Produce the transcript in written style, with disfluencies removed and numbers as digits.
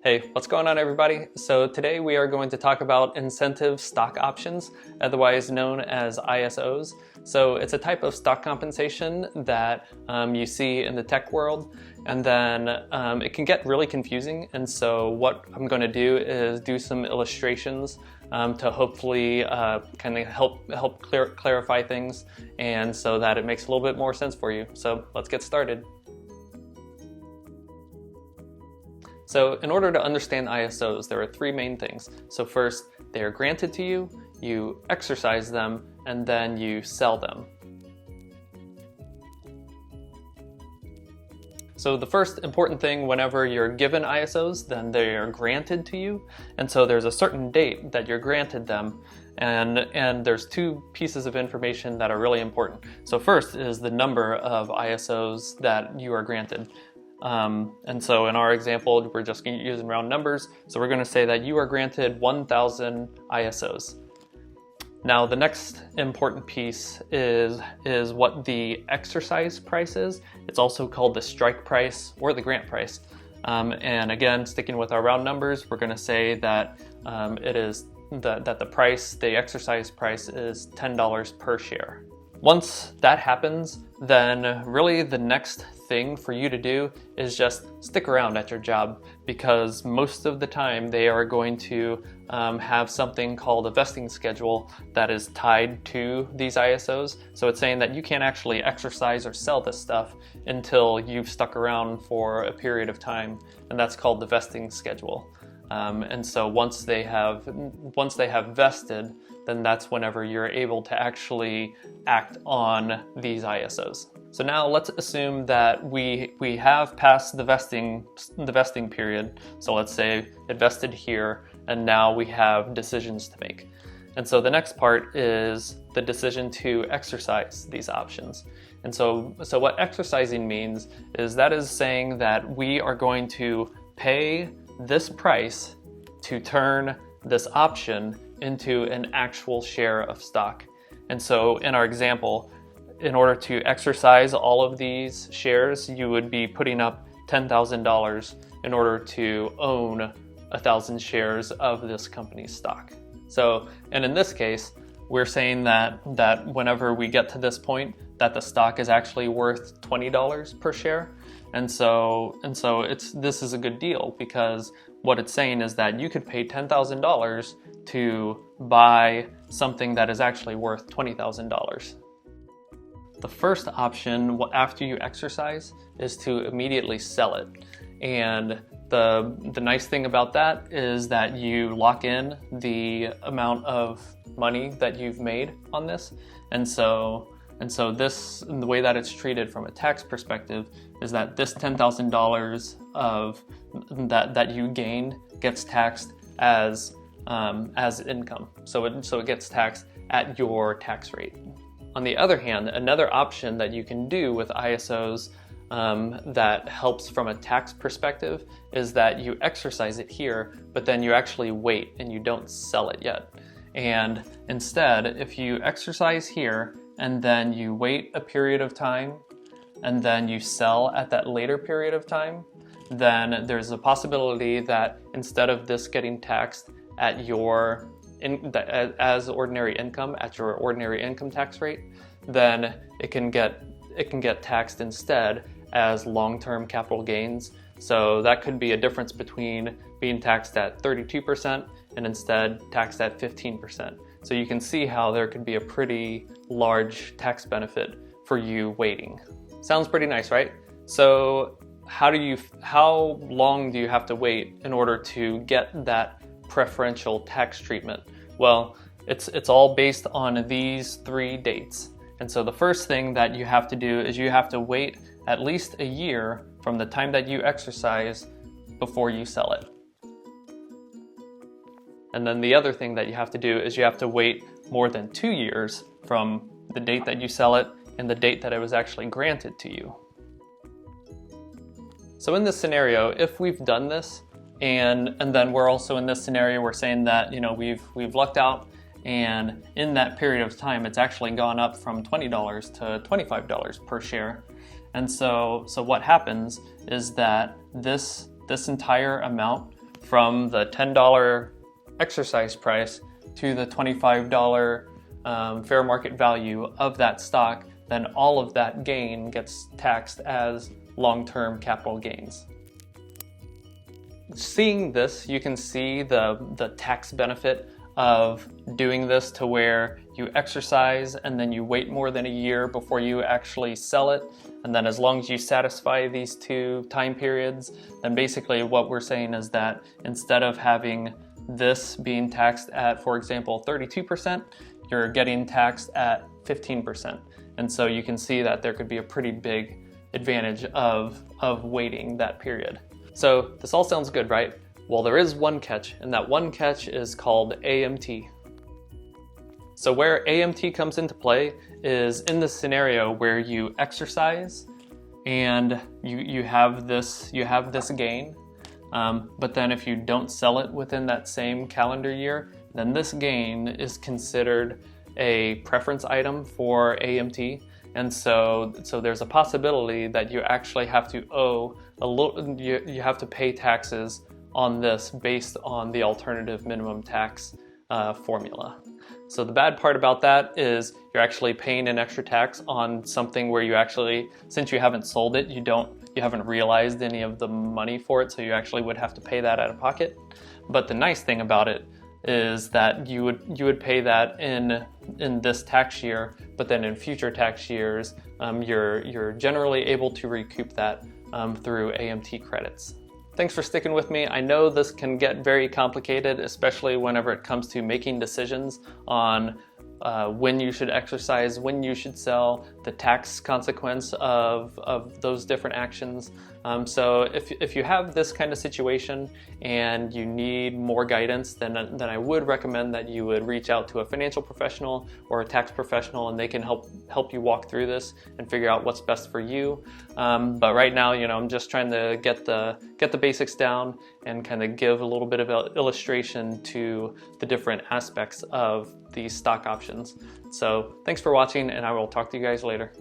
Hey, what's going on everybody? So today we are going to talk about incentive stock options, otherwise known as ISOs. So it's a type of stock compensation that you see in the tech world, and then it can get really confusing. And so what I'm going to do is do some illustrations to hopefully kind of help clarify things, and so that it makes a little bit more sense for you. So let's get started. So in order to understand ISOs, there are three main things. So first, they are granted to you, you exercise them, and then you sell them. So the first important thing, whenever you're given ISOs, then they are granted to you. And so there's a certain date that you're granted them. And there's two pieces of information that are really important. So first is the number of ISOs that you are granted. And so in our example, we're just using round numbers. So we're going to say that you are granted 1,000 ISOs. Now the next important piece is what the exercise price is. It's also called the strike price or the grant price. And again, sticking with our round numbers, we're going to say that it is that the exercise price is $10 per share. Once that happens, then really the next thing for you to do is just stick around at your job, because most of the time they are going to have something called a vesting schedule that is tied to these ISOs. So it's saying that you can't actually exercise or sell this stuff until you've stuck around for a period of time, and that's called the vesting schedule. And so once they have vested, then that's whenever you're able to actually act on these ISOs. So now let's assume that we have passed the vesting period. So let's say it vested here, and now we have decisions to make. And so the next part is the decision to exercise these options. And so what exercising means is that is saying that we are going to pay this price to turn this option into an actual share of stock. And so in our example, in order to exercise all of these shares, you would be putting up $10,000 in order to own 1,000 shares of this company's stock. So, and in this case, we're saying that whenever we get to this point, that the stock is actually worth $20 per share. And so this is a good deal, because what it's saying is that you could pay $10,000 to buy something that is actually worth $20,000. The first option after you exercise is to immediately sell it. And the nice thing about that is that you lock in the amount of money that you've made on this. And so this, the way that it's treated from a tax perspective, is that this $10,000 of that you gained gets taxed as income. So it gets taxed at your tax rate. On the other hand, another option that you can do with ISOs that helps from a tax perspective is that you exercise it here, but then you actually wait and you don't sell it yet. And instead, if you exercise here and then you wait a period of time and then you sell at that later period of time, then there's a possibility that instead of this getting taxed at your as ordinary income at your ordinary income tax rate, then it can get taxed instead as long-term capital gains. So that could be a difference between being taxed at 32% and instead taxed at 15%. So you can see how there could be a pretty large tax benefit for you waiting. Sounds pretty nice, right? So how long do you have to wait in order to get that preferential tax treatment? Well, it's all based on these three dates. And so the first thing that you have to do is you have to wait at least a year from the time that you exercise before you sell it. And then the other thing that you have to do is you have to wait more than 2 years from the date that you sell it and the date that it was actually granted to you. So in this scenario, if we've done this, and then we're also in this scenario, we're saying that, you know, we've lucked out, and in that period of time, it's actually gone up from $20 to $25 per share. And so what happens is that this entire amount from the $10 exercise price to the $25 fair market value of that stock, then all of that gain gets taxed as long-term capital gains. Seeing this, you can see the tax benefit of doing this to where you exercise and then you wait more than a year before you actually sell it. And then as long as you satisfy these two time periods, then basically what we're saying is that instead of having this being taxed at, for example, 32%, you're getting taxed at 15%. And so you can see that there could be a pretty big advantage of waiting that period. So this all sounds good, right? Well, there is one catch, and that one catch is called AMT. So where AMT comes into play is in the scenario where you exercise and you have this gain, but then if you don't sell it within that same calendar year, then this gain is considered a preference item for AMT. And so there's a possibility that you actually have to owe a little, you have to pay taxes on this based on the alternative minimum tax formula. So the bad part about that is you're actually paying an extra tax on something where you actually, since you haven't sold it, you haven't realized any of the money for it, so you actually would have to pay that out of pocket. But the nice thing about it is that you would pay that in this tax year, but then in future tax years, you're generally able to recoup that through AMT credits. Thanks for sticking with me. I know this can get very complicated, especially whenever it comes to making decisions on when you should exercise, when you should sell, the tax consequence of those different actions. So if you have this kind of situation and you need more guidance, then I would recommend that you would reach out to a financial professional or a tax professional, and they can help you walk through this and figure out what's best for you. But right now, I'm just trying to get the basics down and kind of give a little bit of an illustration to the different aspects of these stock options. So thanks for watching, and I will talk to you guys later.